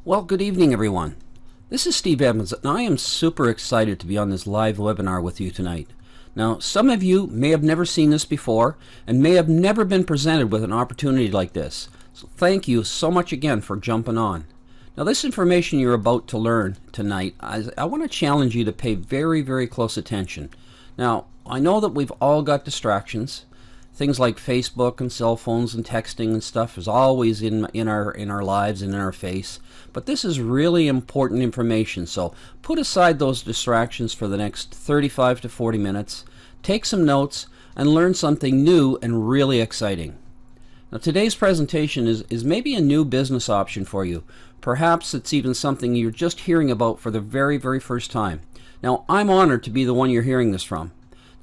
Well, good evening, everyone. This is Steve Evans, and I am super excited to be on this live webinar with you tonight. Now, some of you may have never seen this before and may have never been presented with an opportunity like this. So thank you so much again for jumping on. Now, this information you're about to learn tonight, I want to challenge you to pay very, very close attention. Now, I know that we've all got distractions. Things like Facebook and cell phones and texting and stuff is always in our lives and in our face. But this is really important information, so put aside those distractions for the next 35 to 40 minutes, take some notes, and learn something new and really exciting. Now, today's presentation is maybe a new business option for you. Perhaps it's even something you're just hearing about for the very, very first time. Now, I'm honored to be the one you're hearing this from.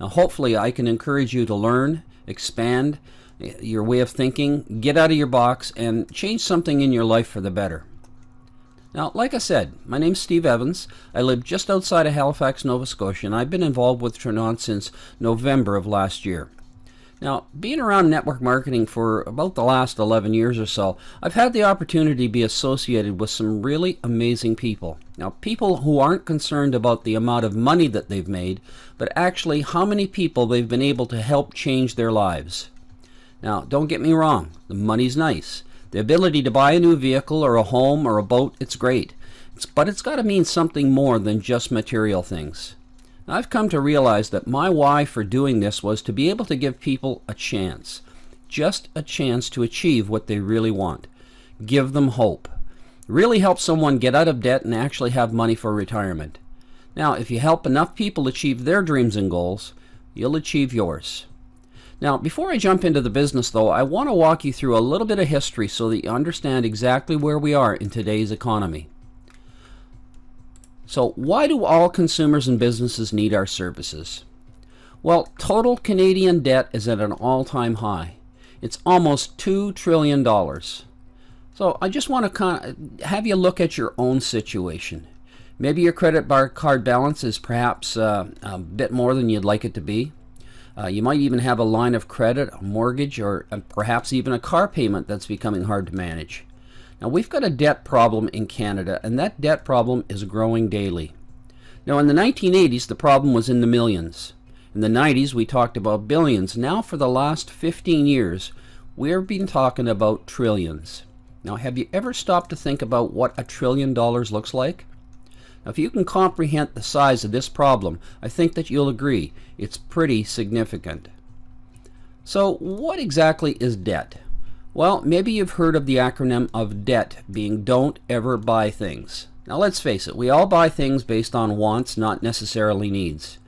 Now, hopefully I can encourage you to learn, expand your way of thinking, get out of your box, and change something in your life for the better. Now, like I said, my name's Steve Evans. I live just outside of Halifax, Nova Scotia, and I've been involved with Trinon since November of last year. Now, being around network marketing for about the last 11 years or so, I've had the opportunity to be associated with some really amazing people. Now, people who aren't concerned about the amount of money that they've made, but actually how many people they've been able to help change their lives. Now, don't get me wrong, the money's nice. The ability to buy a new vehicle or a home or a boat, it's great. But it's got to mean something more than just material things. Now, I've come to realize that my why for doing this was to be able to give people a chance. Just a chance to achieve what they really want. Give them hope. Really help someone get out of debt and actually have money for retirement. Now, if you help enough people achieve their dreams and goals, you'll achieve yours. Now, before I jump into the business, though, I want to walk you through a little bit of history so that you understand exactly where we are in today's economy. So, why do all consumers and businesses need our services? Well, total Canadian debt is at an all-time high. It's almost $2 trillion. So, I just want to have you look at your own situation. Maybe your credit card balance is perhaps a bit more than you'd like it to be. You might even have a line of credit, a mortgage, or perhaps even a car payment that's becoming hard to manage. Now, we've got a debt problem in Canada, and that debt problem is growing daily. Now, in the 1980s, the problem was in the millions. In the 90s, we talked about billions. Now, for the last 15 years, we've been talking about trillions. Now, have you ever stopped to think about what $1 trillion looks like? Now, if you can comprehend the size of this problem, I think that you'll agree it's pretty significant. So, what exactly is debt? Well, maybe you've heard of the acronym of DEBT being Don't Ever Buy Things. Now, let's face it, we all buy things based on wants, not necessarily needs.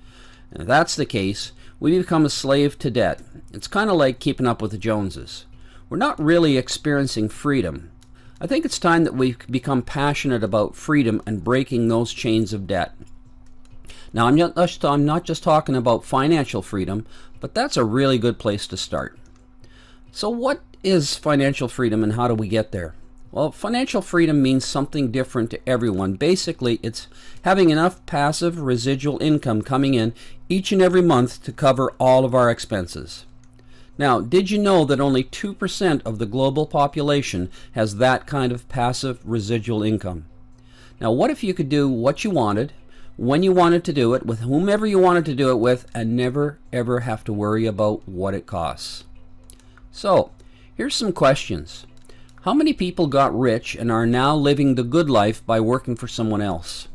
And if that's the case, we become a slave to debt. It's kind of like keeping up with the Joneses. We're not really experiencing freedom. I think it's time that we become passionate about freedom and breaking those chains of debt. Now, I'm not just talking about financial freedom, but that's a really good place to start. So what is financial freedom and how do we get there? Well, financial freedom means something different to everyone. Basically, it's having enough passive residual income coming in each and every month to cover all of our expenses. Now, did you know that only 2% of the global population has that kind of passive residual income? Now, what if you could do what you wanted, when you wanted to do it, with whomever you wanted to do it with, and never ever have to worry about what it costs? So, here's some questions. How many people got rich and are now living the good life by working for someone else?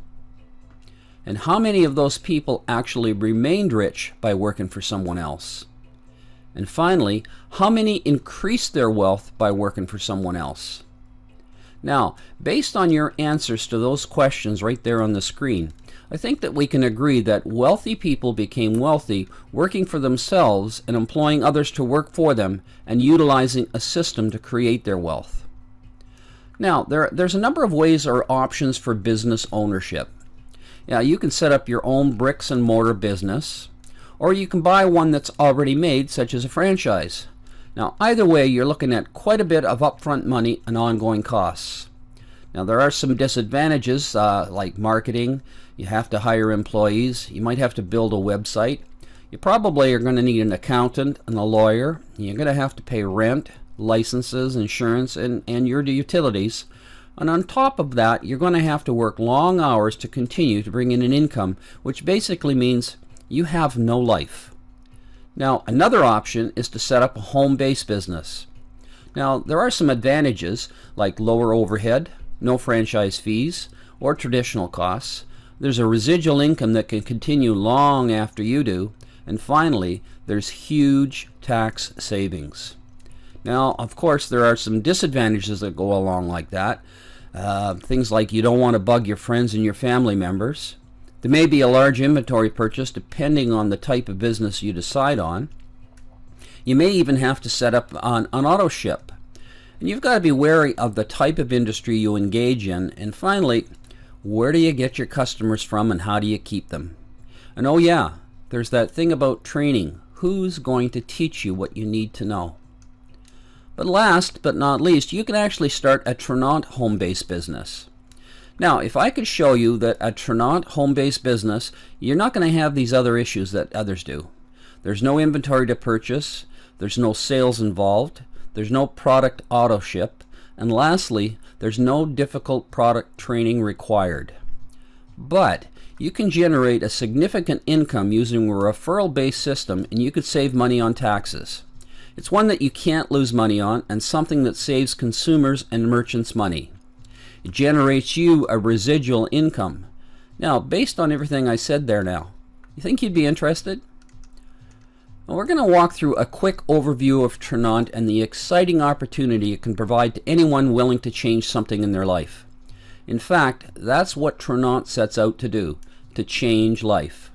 And how many of those people actually remained rich by working for someone else? And finally, how many increased their wealth by working for someone else? Now, based on your answers to those questions right there on the screen, I think that we can agree that wealthy people became wealthy working for themselves and employing others to work for them and utilizing a system to create their wealth. Now, there's a number of ways or options for business ownership. Yeah, you can set up your own bricks and mortar business, or you can buy one that's already made, such as a franchise. Now, either way, you're looking at quite a bit of upfront money and ongoing costs. Now, there are some disadvantages like marketing. You have to hire employees. You might have to build a website. You probably are going to need an accountant and a lawyer. You're going to have to pay rent, licenses, insurance, and your utilities. And on top of that, you're going to have to work long hours to continue to bring in an income, which basically means you have no life. Now, another option is to set up a home-based business. Now, there are some advantages like lower overhead, no franchise fees, or traditional costs. There's a residual income that can continue long after you do. And finally, there's huge tax savings. Now, of course, there are some disadvantages that go along like that. Things like you don't want to bug your friends and your family members. There may be a large inventory purchase depending on the type of business you decide on. You may even have to set up an auto ship. And you've got to be wary of the type of industry you engage in. And finally, where do you get your customers from and how do you keep them? And oh yeah, there's that thing about training. Who's going to teach you what you need to know? But last but not least, you can actually start a Trinant home-based business. Now, if I could show you that a Trinant home-based business, you're not going to have these other issues that others do. There's no inventory to purchase, there's no sales involved, there's no product auto ship, and lastly, there's no difficult product training required. But you can generate a significant income using a referral-based system, and you could save money on taxes. It's one that you can't lose money on, and something that saves consumers and merchants money. It generates you a residual income. Now, based on everything I said there now, you think you'd be interested? Well, we're going to walk through a quick overview of Trinant and the exciting opportunity it can provide to anyone willing to change something in their life. In fact, that's what Trinant sets out to do, to change life.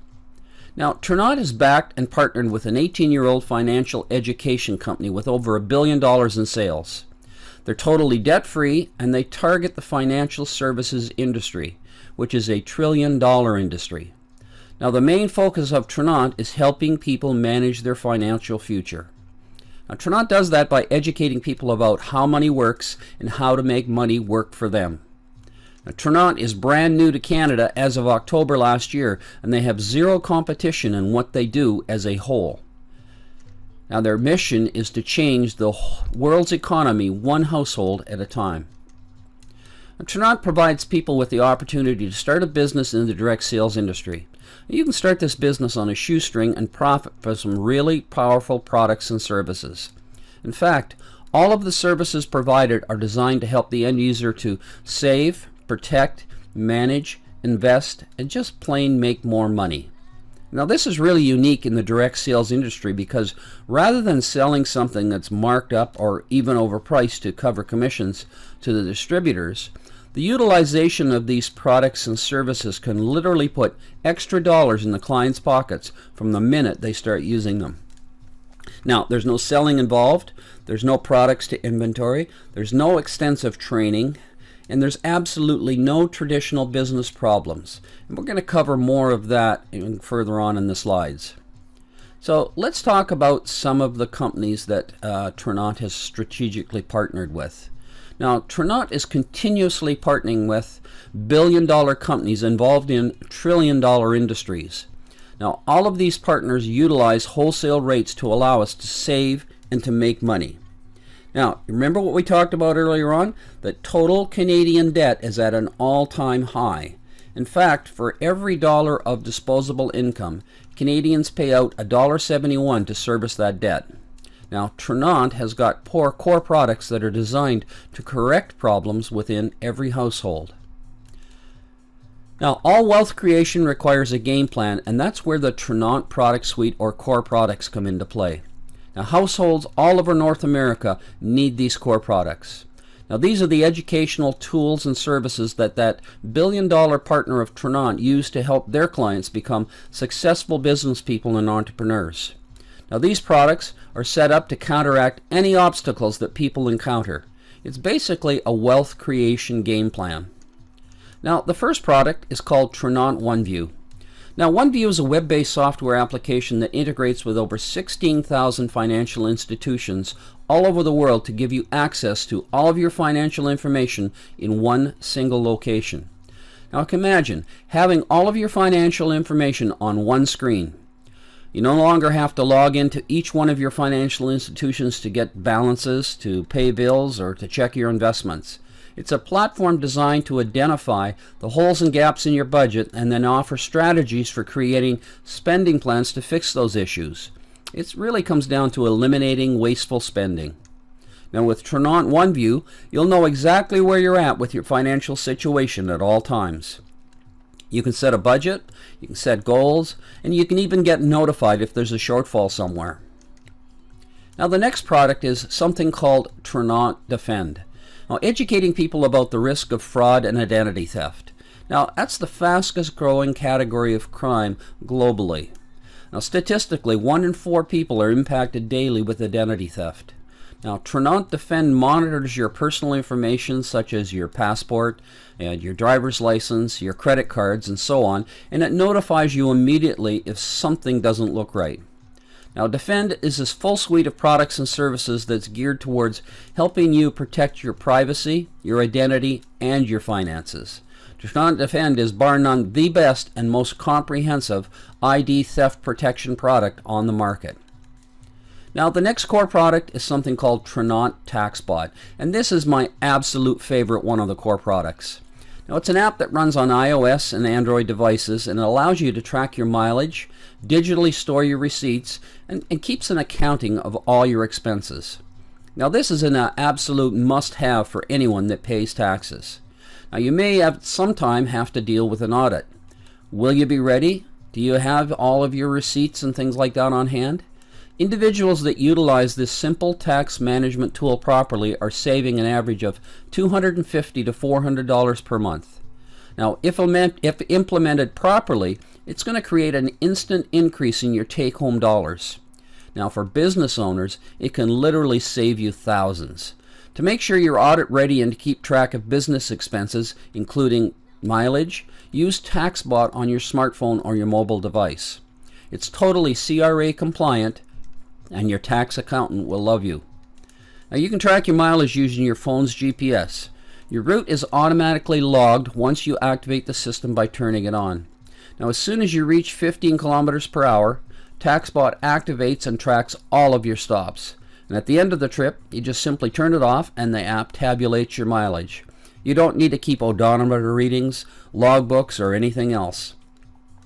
Now, Trinant is backed and partnered with an 18-year-old financial education company with over $1 billion in sales. They're totally debt-free, and they target the financial services industry, which is a $1 trillion industry. Now, the main focus of Trinant is helping people manage their financial future. Now, Trinant does that by educating people about how money works and how to make money work for them. Now, Trinant is brand new to Canada as of October last year, and they have zero competition in what they do as a whole. Now, their mission is to change the world's economy one household at a time. Now, Trinant provides people with the opportunity to start a business in the direct sales industry. You can start this business on a shoestring and profit from some really powerful products and services. In fact, all of the services provided are designed to help the end user to save, protect, manage, invest, and just plain make more money. Now, this is really unique in the direct sales industry because rather than selling something that's marked up or even overpriced to cover commissions to the distributors, the utilization of these products and services can literally put extra dollars in the client's pockets from the minute they start using them. Now, there's no selling involved, there's no products to inventory, there's no extensive training, and there's absolutely no traditional business problems. And we're going to cover more of that further on in the slides. So let's talk about some of the companies that Trinant has strategically partnered with. Now, Trinant is continuously partnering with billion-dollar companies involved in trillion-dollar industries. Now, all of these partners utilize wholesale rates to allow us to save and to make money. Now, remember what we talked about earlier on? That total Canadian debt is at an all-time high. In fact, for every dollar of disposable income, Canadians pay out $1.71 to service that debt. Now, Trinant has got core products that are designed to correct problems within every household. Now, all wealth creation requires a game plan, and that's where the Trinant product suite or core products come into play. Now, households all over North America need these core products. Now, these are the educational tools and services that billion-dollar partner of Trinant use to help their clients become successful business people and entrepreneurs. Now, these products are set up to counteract any obstacles that people encounter. It's basically a wealth creation game plan. Now, the first product is called Trinant OneView. Now, OneView is a web-based software application that integrates with over 16,000 financial institutions all over the world to give you access to all of your financial information in one single location. Now, imagine having all of your financial information on one screen. You no longer have to log into each one of your financial institutions to get balances, to pay bills, or to check your investments. It's a platform designed to identify the holes and gaps in your budget and then offer strategies for creating spending plans to fix those issues. It really comes down to eliminating wasteful spending. Now with Trinont OneView, you'll know exactly where you're at with your financial situation at all times. You can set a budget, you can set goals, and you can even get notified if there's a shortfall somewhere. Now the next product is something called Trinont Defend. Now educating people about the risk of fraud and identity theft. Now that's the fastest growing category of crime globally. Now statistically, 1 in 4 people are impacted daily with identity theft. Now, Trinont Defend monitors your personal information such as your passport and your driver's license, your credit cards, and so on, and it notifies you immediately if something doesn't look right. Now, Defend is this full suite of products and services that's geared towards helping you protect your privacy, your identity, and your finances. Trinont Defend is bar none the best and most comprehensive ID theft protection product on the market. Now the next core product is something called Trinont TaxBot, and this is my absolute favorite one of the core products. Now it's an app that runs on iOS and Android devices, and it allows you to track your mileage, digitally store your receipts, and keeps an accounting of all your expenses. Now this is an absolute must-have for anyone that pays taxes. Now you may at some time have to deal with an audit. Will you be ready? Do you have all of your receipts and things like that on hand? Individuals that utilize this simple tax management tool properly are saving an average of $250 to $400 per month. Now, if implemented properly, it's going to create an instant increase in your take-home dollars. Now, for business owners, it can literally save you thousands. To make sure you're audit ready and to keep track of business expenses, including mileage, use TaxBot on your smartphone or your mobile device. It's totally CRA compliant, and your tax accountant will love you. Now you can track your mileage using your phone's GPS. Your route is automatically logged once you activate the system by turning it on. Now as soon as you reach 15 kilometers per hour, TaxBot activates and tracks all of your stops. And at the end of the trip, you just simply turn it off and the app tabulates your mileage. You don't need to keep odometer readings, logbooks, or anything else.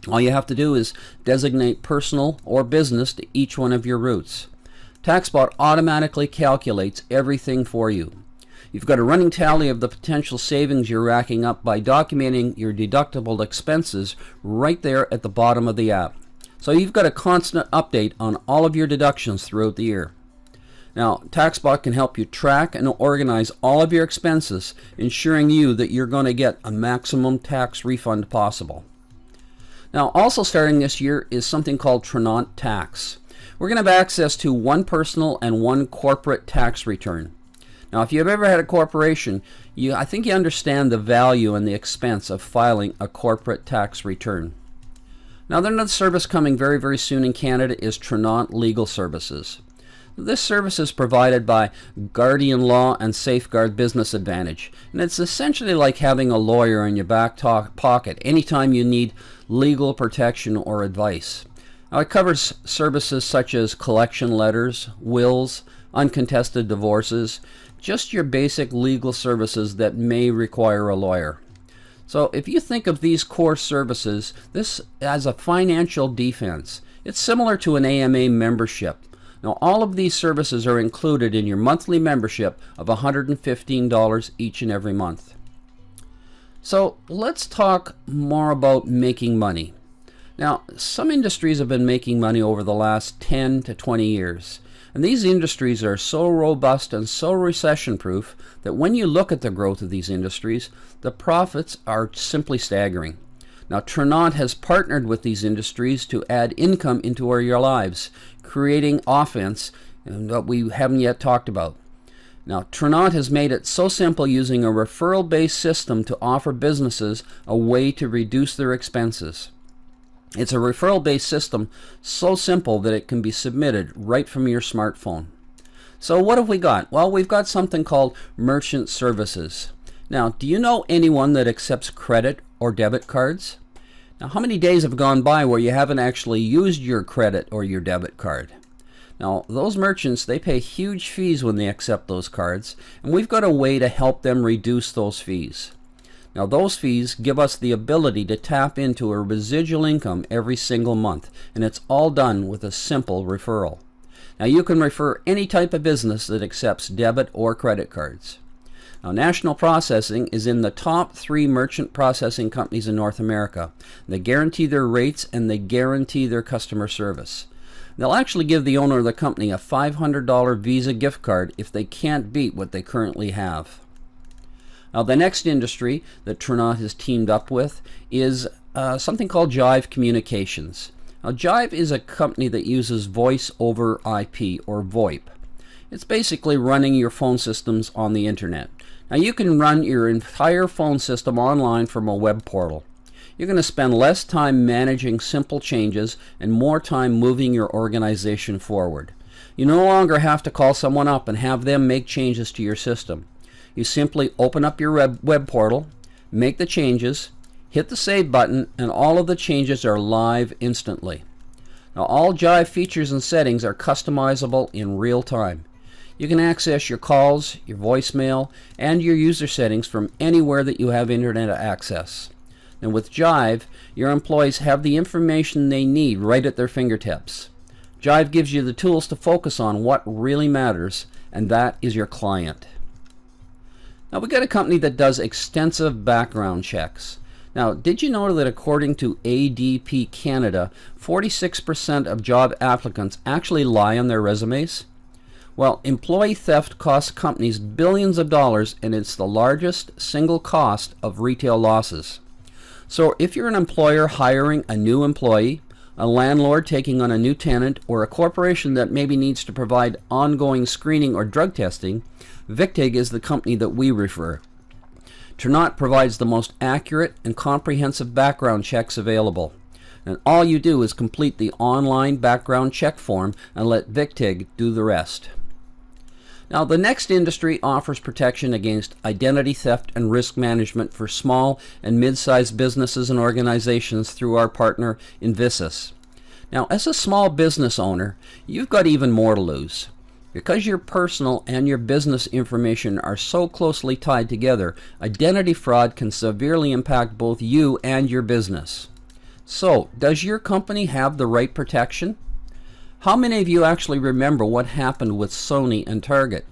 All you have to do is designate personal or business to each one of your routes. TaxBot automatically calculates everything for you. You've got a running tally of the potential savings you're racking up by documenting your deductible expenses right there at the bottom of the app. So you've got a constant update on all of your deductions throughout the year. Now, TaxBot can help you track and organize all of your expenses, ensuring you that you're going to get a maximum tax refund possible. Now, also starting this year is something called Trinont Tax. We're going to have access to one personal and one corporate tax return. Now, if you've ever had a corporation, I think you understand the value and the expense of filing a corporate tax return. Now, another service coming very, very soon in Canada is Trinont Legal Services. This service is provided by Guardian Law and Safeguard Business Advantage, and it's essentially like having a lawyer in your back pocket anytime you need legal protection or advice. Now, it covers services such as collection letters, wills, uncontested divorces, just your basic legal services that may require a lawyer. So if you think of these core services, this as a financial defense, it's similar to an AMA membership. Now, all of these services are included in your monthly membership of $115 each and every month. So let's talk more about making money. Now, some industries have been making money over the last 10 to 20 years. And these industries are so robust and so recession-proof that when you look at the growth of these industries, the profits are simply staggering. Now, Trinont has partnered with these industries to add income into your lives, creating offense that we haven't yet talked about. Now, Trinont has made it so simple using a referral-based system to offer businesses a way to reduce their expenses. It's a referral-based system so simple that it can be submitted right from your smartphone. So what have we got? Well, we've got something called merchant services. Now, do you know anyone that accepts credit or debit cards? Now, how many days have gone by where you haven't actually used your credit or your debit card? Now, those merchants, they pay huge fees when they accept those cards, and we've got a way to help them reduce those fees. Now, those fees give us the ability to tap into a residual income every single month, and it's all done with a simple referral. Now, you can refer any type of business that accepts debit or credit cards. Now, National Processing is in the top 3 merchant processing companies in North America. They guarantee their rates and they guarantee their customer service. They'll actually give the owner of the company a $500 Visa gift card if they can't beat what they currently have. Now, the next industry that Trinot has teamed up with is something called Jive Communications. Now, Jive is a company that uses voice over IP, or VoIP. It's basically running your phone systems on the internet. Now, you can run your entire phone system online from a web portal. You're going to spend less time managing simple changes and more time moving your organization forward. You no longer have to call someone up and have them make changes to your system. You simply open up your web portal, make the changes, hit the save button, and all of the changes are live instantly. Now, all Jive features and settings are customizable in real time. You can access your calls, your voicemail, and your user settings from anywhere that you have internet access. And with Jive, your employees have the information they need right at their fingertips. Jive gives you the tools to focus on what really matters, and that is your client. Now, we got a company that does extensive background checks. Now, did you know that according to ADP Canada, 46% of job applicants actually lie on their resumes? Well, employee theft costs companies billions of dollars, and it's the largest single cost of retail losses. So if you're an employer hiring a new employee, a landlord taking on a new tenant, or a corporation that maybe needs to provide ongoing screening or drug testing, Victig is the company that we refer. Trinot provides the most accurate and comprehensive background checks available. And all you do is complete the online background check form and let Victig do the rest. Now, the next industry offers protection against identity theft and risk management for small and mid-sized businesses and organizations through our partner Invisys. Now, as a small business owner, you've got even more to lose. Because your personal and your business information are so closely tied together, identity fraud can severely impact both you and your business. So, does your company have the right protection? How many of you actually remember what happened with Sony and Target?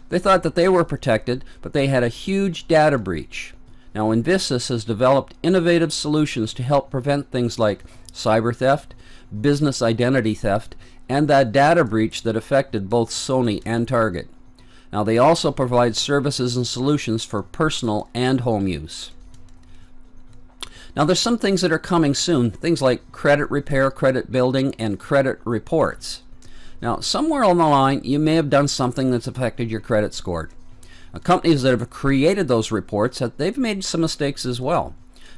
They thought that they were protected, but they had a huge data breach. Now, Invisys has developed innovative solutions to help prevent things like cyber theft, business identity theft, and that data breach that affected both Sony and Target. Now, they also provide services and solutions for personal and home use. Now, there's some things that are coming soon, things like credit repair, credit building, and credit reports. Now, somewhere along the line, you may have done something that's affected your credit score. Now, companies that have created those reports, they've made some mistakes as well.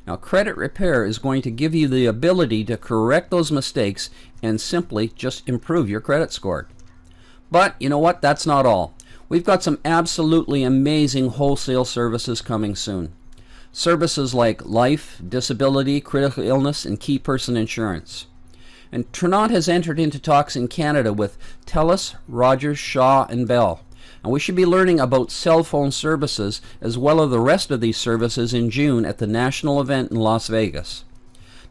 Now, credit repair is going to give you the ability to correct those mistakes and simply just improve your credit score. But you know what? That's not all. We've got some absolutely amazing wholesale services coming soon. Services like life, disability, critical illness, and key person insurance. And Trinot has entered into talks in Canada with TELUS, Rogers, Shaw, and Bell. And we should be learning about cell phone services as well as the rest of these services in June at the national event in Las Vegas.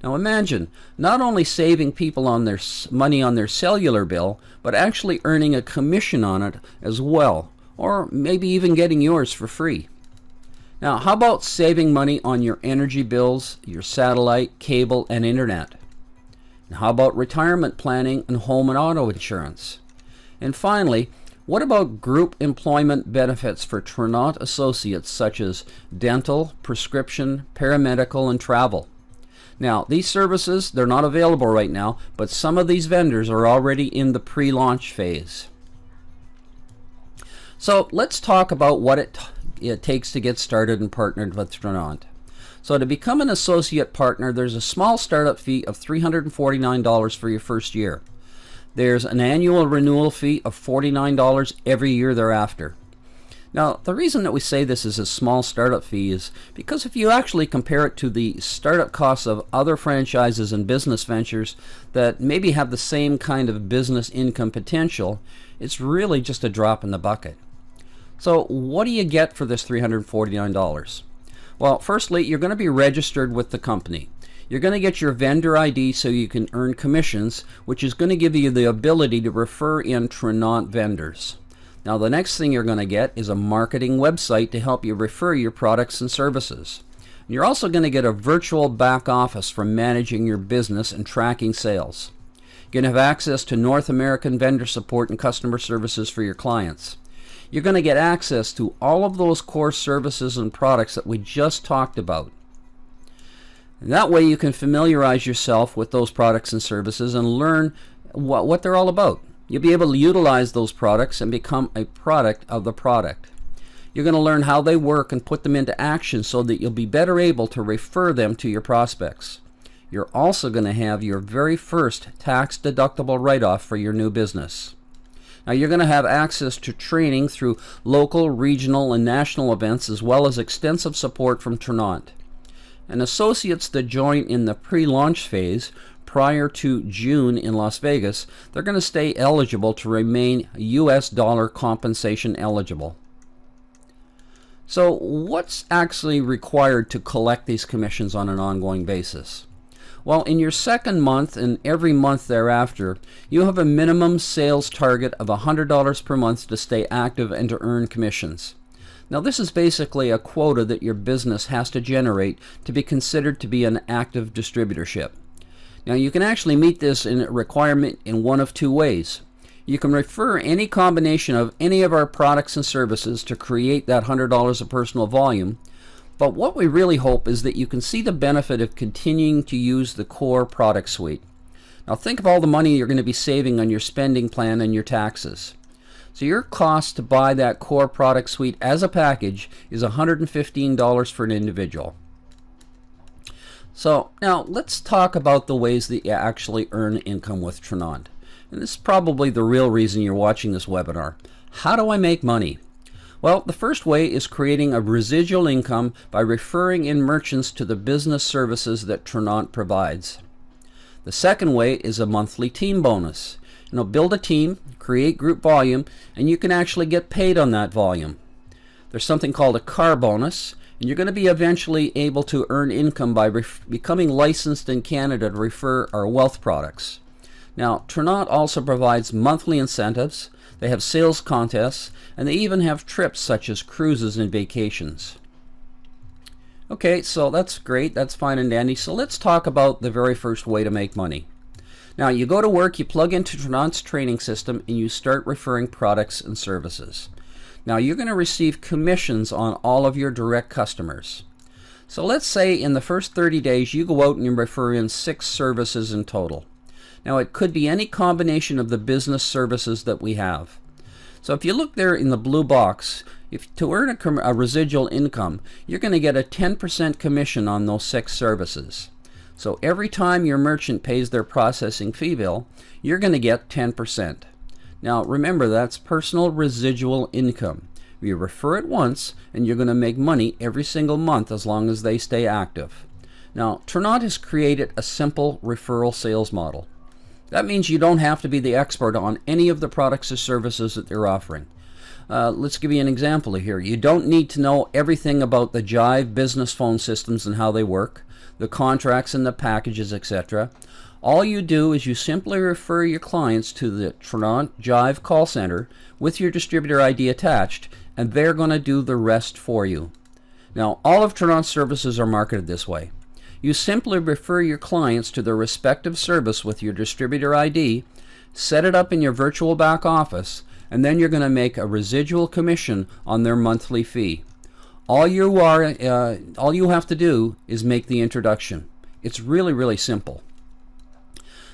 Now imagine not only saving people on their money on their cellular bill, but actually earning a commission on it as well, or maybe even getting yours for free. Now, how about saving money on your energy bills, your satellite, cable, and internet? And how about retirement planning and home and auto insurance? And finally, what about group employment benefits for Trinot associates such as dental, prescription, paramedical, and travel? Now, these services, they're not available right now, but some of these vendors are already in the pre-launch phase. So let's talk about what it takes to get started and partnered with Trinot. So to become an associate partner, there's a small startup fee of $349 for your first year. There's an annual renewal fee of $49 every year thereafter. Now, the reason that we say this is a small startup fee is because if you actually compare it to the startup costs of other franchises and business ventures that maybe have the same kind of business income potential, it's really just a drop in the bucket. So what do you get for this $349? Well, firstly, you're going to be registered with the company. You're going to get your vendor ID so you can earn commissions, which is going to give you the ability to refer in Trinont vendors. Now, the next thing you're going to get is a marketing website to help you refer your products and services. And you're also going to get a virtual back office for managing your business and tracking sales. You're going to have access to North American vendor support and customer services for your clients. You're going to get access to all of those core services and products that we just talked about. And that way you can familiarize yourself with those products and services and learn what they're all about. You'll be able to utilize those products and become a product of the product. You're going to learn how they work and put them into action so that you'll be better able to refer them to your prospects. You're also going to have your very first tax-deductible write-off for your new business. Now, you're going to have access to training through local, regional, and national events, as well as extensive support from Trinont. And associates that join in the pre-launch phase prior to June in Las Vegas, they're going to stay eligible to remain US dollar compensation eligible. So what's actually required to collect these commissions on an ongoing basis? Well, in your second month and every month thereafter, you have a minimum sales target of $100 per month to stay active and to earn commissions. Now, this is basically a quota that your business has to generate to be considered to be an active distributorship. Now, you can actually meet this requirement in one of two ways. You can refer any combination of any of our products and services to create that $100 of personal volume, but what we really hope is that you can see the benefit of continuing to use the core product suite. Now, think of all the money you're going to be saving on your spending plan and your taxes. So your cost to buy that core product suite as a package is $115 for an individual. So now let's talk about the ways that you actually earn income with Trinont. And this is probably the real reason you're watching this webinar. How do I make money? Well, the first way is creating a residual income by referring in merchants to the business services that Trinont provides. The second way is a monthly team bonus. Build a team, create group volume, and you can actually get paid on that volume. There's something called a car bonus, and you're going to be eventually able to earn income by becoming licensed in Canada to refer our wealth products. Now, Trinont also provides monthly incentives, they have sales contests, and they even have trips such as cruises and vacations. Okay, so that's great, that's fine and dandy. So let's talk about the very first way to make money. Now, you go to work, you plug into Trinont's training system, and you start referring products and services. Now, you're going to receive commissions on all of your direct customers. So let's say in the first 30 days you go out and you refer in 6 services in total. Now, it could be any combination of the business services that we have. So if you look there in the blue box, to earn a residual income, you're going to get a 10% commission on those 6 services. So every time your merchant pays their processing fee bill, you're going to get 10%. Now remember, that's personal residual income. You refer it once and you're going to make money every single month as long as they stay active. Now, Trinont has created a simple referral sales model. That means you don't have to be the expert on any of the products or services that they're offering. Let's give you an example here. You don't need to know everything about the Jive business phone systems and how they work, the contracts and the packages, etc. All you do is you simply refer your clients to the Trinont Jive call center with your distributor ID attached, and they're going to do the rest for you. Now, all of Trinont's services are marketed this way. You simply refer your clients to their respective service with your distributor ID, set it up in your virtual back office, and then you're going to make a residual commission on their monthly fee. All you have to do is make the introduction. It's really, really simple.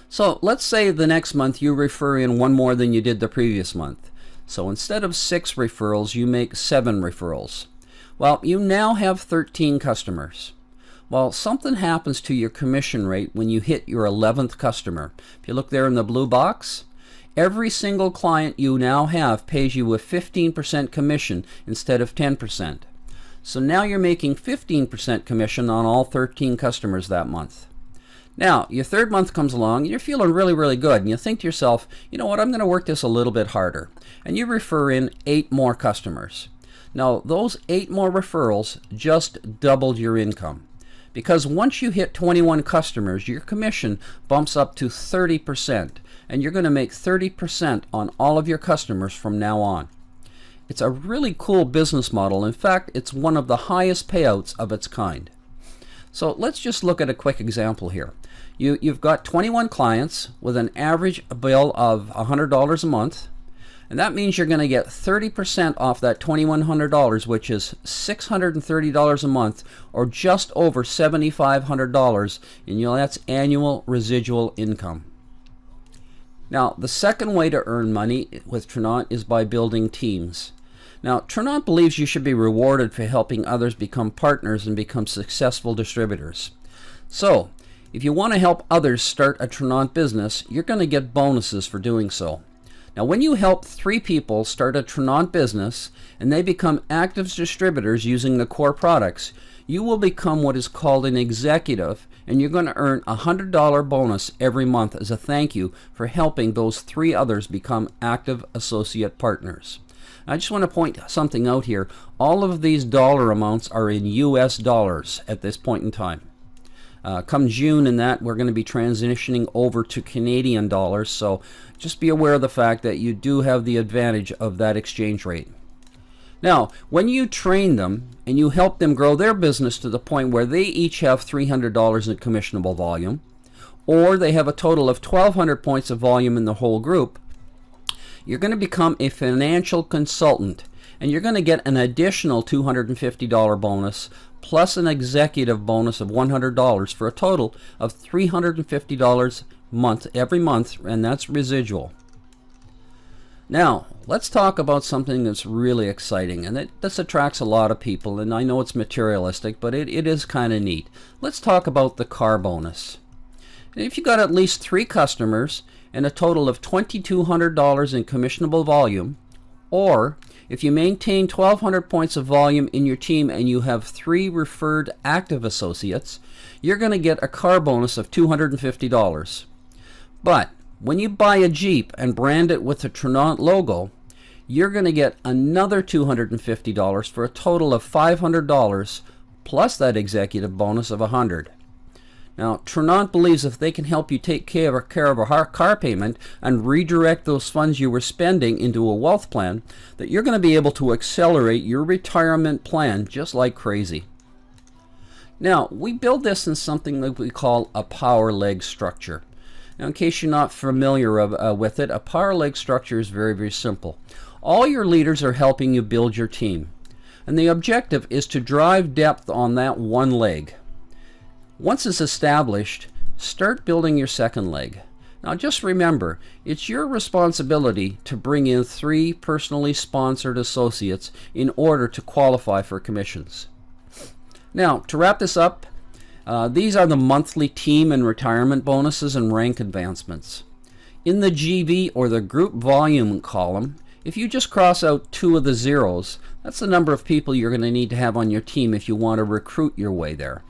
So let's say the next month you refer in 1 more than you did the previous month. So instead of 6 referrals, you make 7 referrals. Well, you now have 13 customers. Well, something happens to your commission rate when you hit your 11th customer. If you look there in the blue box, Every single client you now have pays you a 15% commission instead of 10%. So now you're making 15% commission on all 13 customers that month. Now, your third month comes along, and you're feeling really, really good, and you think to yourself, you know what, I'm going to work this a little bit harder. And you refer in 8 more customers. Now, those 8 more referrals just doubled your income. Because once you hit 21 customers, your commission bumps up to 30%, and you're going to make 30% on all of your customers from now on. It's a really cool business model. In fact, it's one of the highest payouts of its kind. So let's just look at a quick example here. You've got 21 clients with an average bill of $100 a month, and that means you're going to get 30% off that $2,100, which is $630 a month, or just over $7,500, and that's annual residual income. Now, the second way to earn money with Trinont is by building teams. Now, Trinont believes you should be rewarded for helping others become partners and become successful distributors. So, if you want to help others start a Trinont business, you're going to get bonuses for doing so. Now, when you help 3 people start a Trinont business and they become active distributors using the core products, you will become what is called an executive, and you're going to earn a $100 bonus every month as a thank you for helping those 3 others become active associate partners. I just want to point something out here. All of these dollar amounts are in US dollars at this point in time. Come June and that, we're going to be transitioning over to Canadian dollars, so just be aware of the fact that you do have the advantage of that exchange rate. Now, when you train them and you help them grow their business to the point where they each have $300 in commissionable volume, or they have a total of 1,200 points of volume in the whole group, you're going to become a financial consultant, and you're going to get an additional $250 bonus plus an executive bonus of $100 for a total of $350 every month, and that's residual. Now, let's talk about something that's really exciting, and this attracts a lot of people, and I know it's materialistic, but it is kind of neat. Let's talk about the car bonus. And if you got at least 3 customers and a total of $2,200 in commissionable volume, or if you maintain 1,200 points of volume in your team and you have 3 referred active associates, you're going to get a car bonus of $250. But when you buy a Jeep and brand it with the Trinont logo, you're going to get another $250 for a total of $500 plus that executive bonus of $100. Now, Trinont believes if they can help you take care of a car payment and redirect those funds you were spending into a wealth plan, that you're going to be able to accelerate your retirement plan just like crazy. Now, we build this in something that we call a power leg structure. Now, in case you're not familiar with it, a power leg structure is very, very simple. All your leaders are helping you build your team, and the objective is to drive depth on that one leg. Once it's established, start building your second leg. Now just remember, it's your responsibility to bring in 3 personally sponsored associates in order to qualify for commissions. Now, to wrap this up, these are the monthly team and retirement bonuses and rank advancements. In the GV or the group volume column, if you just cross out 2 of the zeros, that's the number of people you're going to need to have on your team if you want to recruit your way there.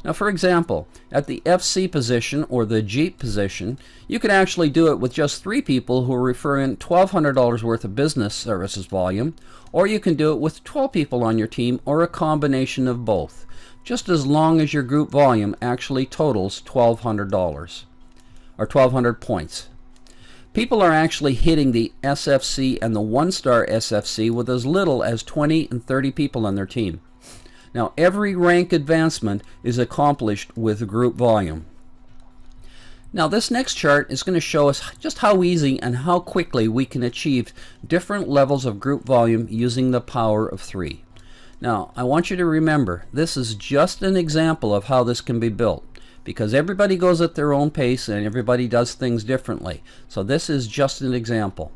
Now, for example, at the FC position or the Jeep position, you could actually do it with just 3 people who are referring $1,200 worth of business services volume, or you can do it with 12 people on your team, or a combination of both, just as long as your group volume actually totals $1,200 or 1,200 points. People are actually hitting the SFC and the 1-star SFC with as little as 20 and 30 people on their team. Now, every rank advancement is accomplished with group volume. Now, this next chart is going to show us just how easy and how quickly we can achieve different levels of group volume using the power of 3. Now, I want you to remember, this is just an example of how this can be built, because everybody goes at their own pace and everybody does things differently. So this is just an example.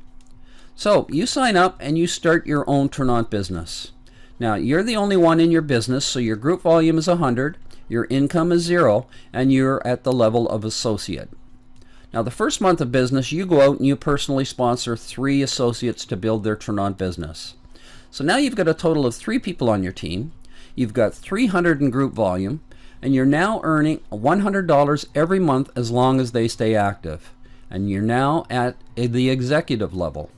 So you sign up and you start your own Trinont business. Now, you're the only one in your business, so your group volume is 100, your income is 0, and you're at the level of associate. Now, the first month of business, you go out and you personally sponsor 3 associates to build their Trinont business. So now you've got a total of 3 people on your team. You've got 300 in group volume, and you're now earning $100 every month as long as they stay active. And you're now at the executive level.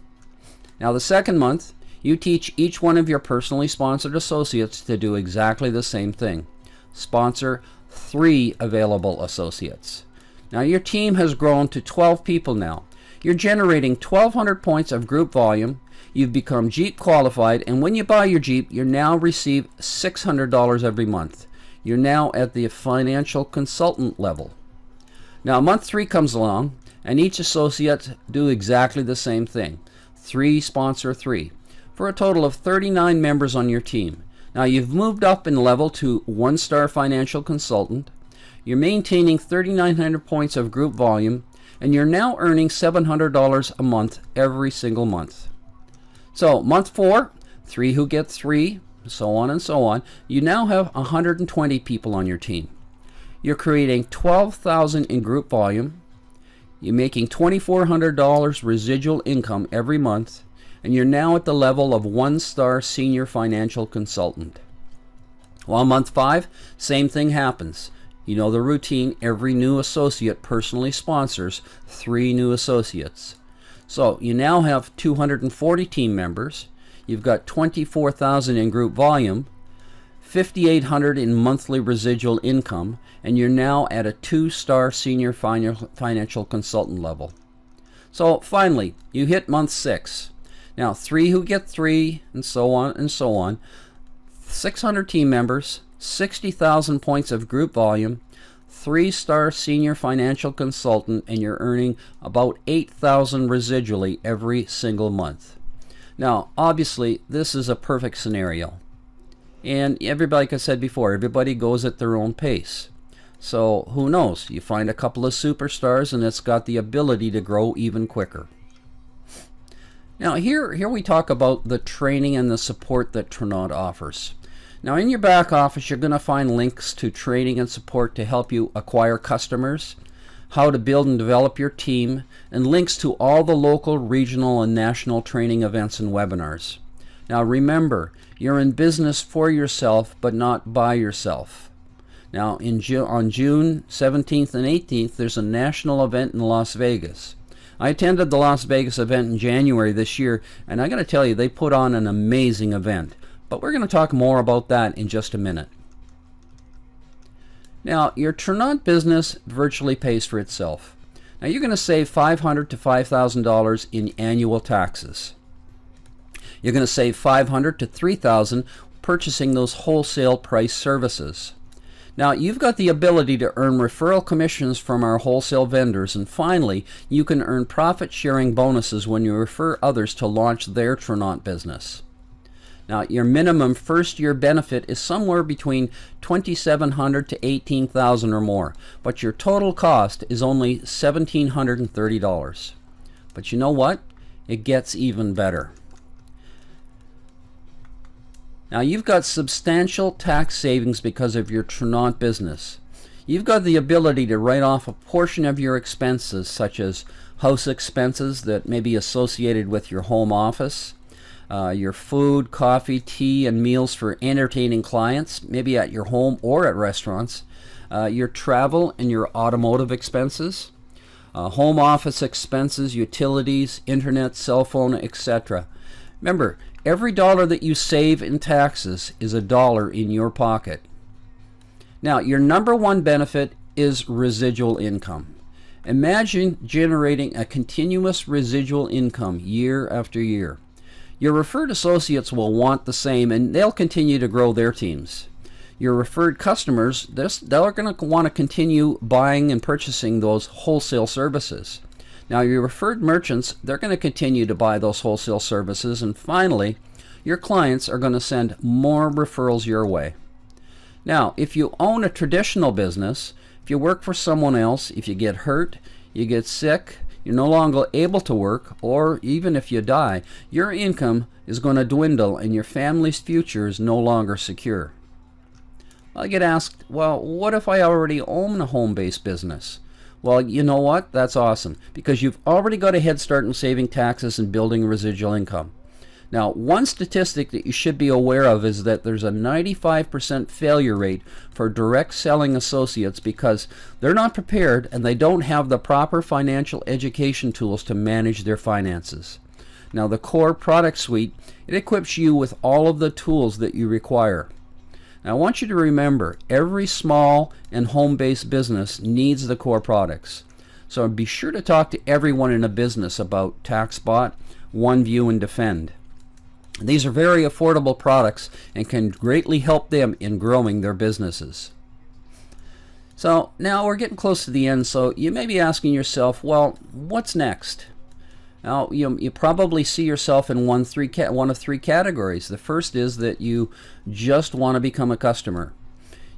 Now, the second month, you teach each one of your personally sponsored associates to do exactly the same thing. Sponsor 3 available associates. Now, your team has grown to 12 people now. You're generating 1,200 points of group volume. You've become Jeep qualified, and when you buy your Jeep, you now receive $600 every month. You're now at the financial consultant level. Now, month 3 comes along, and each associate do exactly the same thing. 3 sponsor 3, for a total of 39 members on your team. Now, you've moved up in level to 1-star financial consultant. You're maintaining 3,900 points of group volume, and you're now earning $700 a month every single month. So, month 4, 3 who get 3, so on and so on. You now have 120 people on your team. You're creating 12,000 in group volume. You're making $2,400 residual income every month, and you're now at the level of 1-star senior financial consultant. Well, month 5, same thing happens. You know the routine. Every new associate personally sponsors 3 new associates. So you now have 240 team members. You've got 24,000 in group volume, 5,800 in monthly residual income, and you're now at a 2-star senior financial consultant level. So finally, you hit month 6. Now, 3 who get 3, and so on and so on. 600 team members, 60,000 points of group volume, 3-star senior financial consultant, and you're earning about 8,000 residually every single month. Now, obviously, this is a perfect scenario. And everybody, like I said before, everybody goes at their own pace. So who knows? You find a couple of superstars and it's got the ability to grow even quicker. Now, here we talk about the training and the support that Trinont offers. Now, in your back office, you're going to find links to training and support to help you acquire customers, how to build and develop your team, and links to all the local, regional, and national training events and webinars. Now, remember, you're in business for yourself, but not by yourself. Now, on June 17th and 18th, there's a national event in Las Vegas. I attended the Las Vegas event in January this year, and I got to tell you, they put on an amazing event. But we're going to talk more about that in just a minute. Now, your Trinont business virtually pays for itself. Now, you're going to save $500 to $5,000 in annual taxes. You're going to save $500 to $3,000 purchasing those wholesale price services. Now, you've got the ability to earn referral commissions from our wholesale vendors, and finally, you can earn profit-sharing bonuses when you refer others to launch their Trinont business. Now, your minimum first-year benefit is somewhere between $2,700 to $18,000 or more, but your total cost is only $1,730. But you know what? It gets even better. Now, you've got substantial tax savings because of your Trinont business. You've got the ability to write off a portion of your expenses, such as house expenses that may be associated with your home office, your food, coffee, tea, and meals for entertaining clients, maybe at your home or at restaurants, your travel and your automotive expenses, home office expenses, utilities, internet, cell phone, etc. Remember, every dollar that you save in taxes is a dollar in your pocket. Now, your number one benefit is residual income. Imagine generating a continuous residual income year after year. Your referred associates will want the same, and they'll continue to grow their teams. Your referred customers, they're going to want to continue buying and purchasing those wholesale services. Now, your referred merchants, they're going to continue to buy those wholesale services, and finally, your clients are going to send more referrals your way. Now, if you own a traditional business, if you work for someone else, if you get hurt, you get sick, you're no longer able to work, or even if you die, your income is going to dwindle and your family's future is no longer secure. I get asked, well, what if I already own a home-based business? Well, you know what? That's awesome, because you've already got a head start in saving taxes and building residual income. Now, one statistic that you should be aware of is that there's a 95% failure rate for direct selling associates because they're not prepared and they don't have the proper financial education tools to manage their finances. Now, the core product suite, it equips you with all of the tools that you require. Now, I want you to remember, every small and home-based business needs the core products. So be sure to talk to everyone in a business about TaxBot, OneView, and Defend. These are very affordable products and can greatly help them in growing their businesses. So now we're getting close to the end, so you may be asking yourself, well, what's next? Now, you probably see yourself in one of three categories. The first is that you just want to become a customer.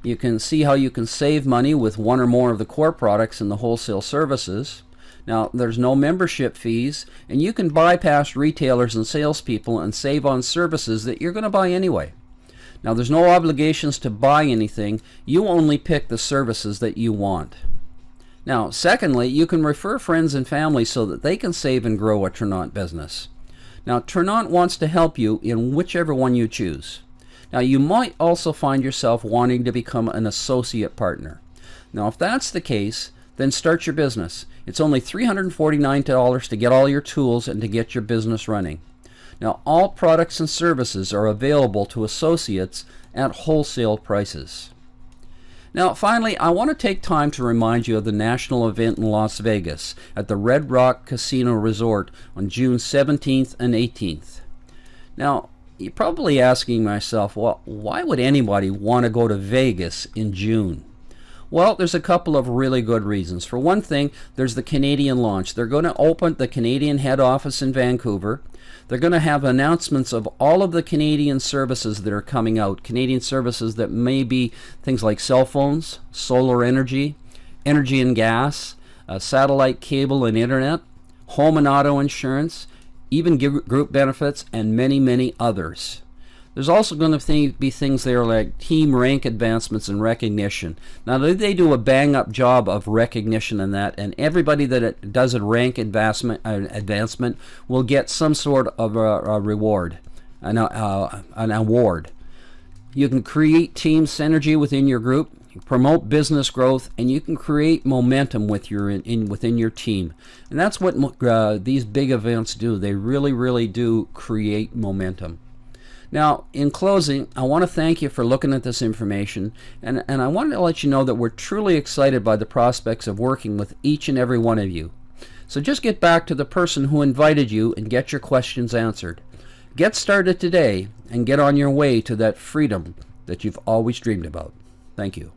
You can see how you can save money with one or more of the core products and the wholesale services. Now, there's no membership fees, and you can bypass retailers and salespeople and save on services that you're going to buy anyway. Now, there's no obligations to buy anything. You only pick the services that you want. Now, secondly, you can refer friends and family so that they can save and grow a Ternant business. Now, Ternant wants to help you in whichever one you choose. Now, you might also find yourself wanting to become an associate partner. Now, if that's the case, then start your business. It's only $349 to get all your tools and to get your business running. Now, all products and services are available to associates at wholesale prices. Now, finally, I want to take time to remind you of the national event in Las Vegas at the Red Rock Casino Resort on June 17th and 18th. Now, you're probably asking myself, well, why would anybody want to go to Vegas in June? Well, there's a couple of really good reasons. For one thing, there's the Canadian launch. They're going to open the Canadian head office in Vancouver. They're going to have announcements of all of the Canadian services that are coming out. Canadian services that may be things like cell phones, solar energy, energy and gas, satellite cable and internet, home and auto insurance, even group benefits, and many, many others. There's also going to be things there like team rank advancements and recognition. Now, they do a bang-up job of recognition in that, and everybody that does a rank advancement will get some sort of a reward, an award. You can create team synergy within your group, promote business growth, and you can create momentum with within your team. And that's what these big events do. They really, really do create momentum. Now, in closing, I want to thank you for looking at this information, and I wanted to let you know that we're truly excited by the prospects of working with each and every one of you. So just get back to the person who invited you and get your questions answered. Get started today and get on your way to that freedom that you've always dreamed about. Thank you.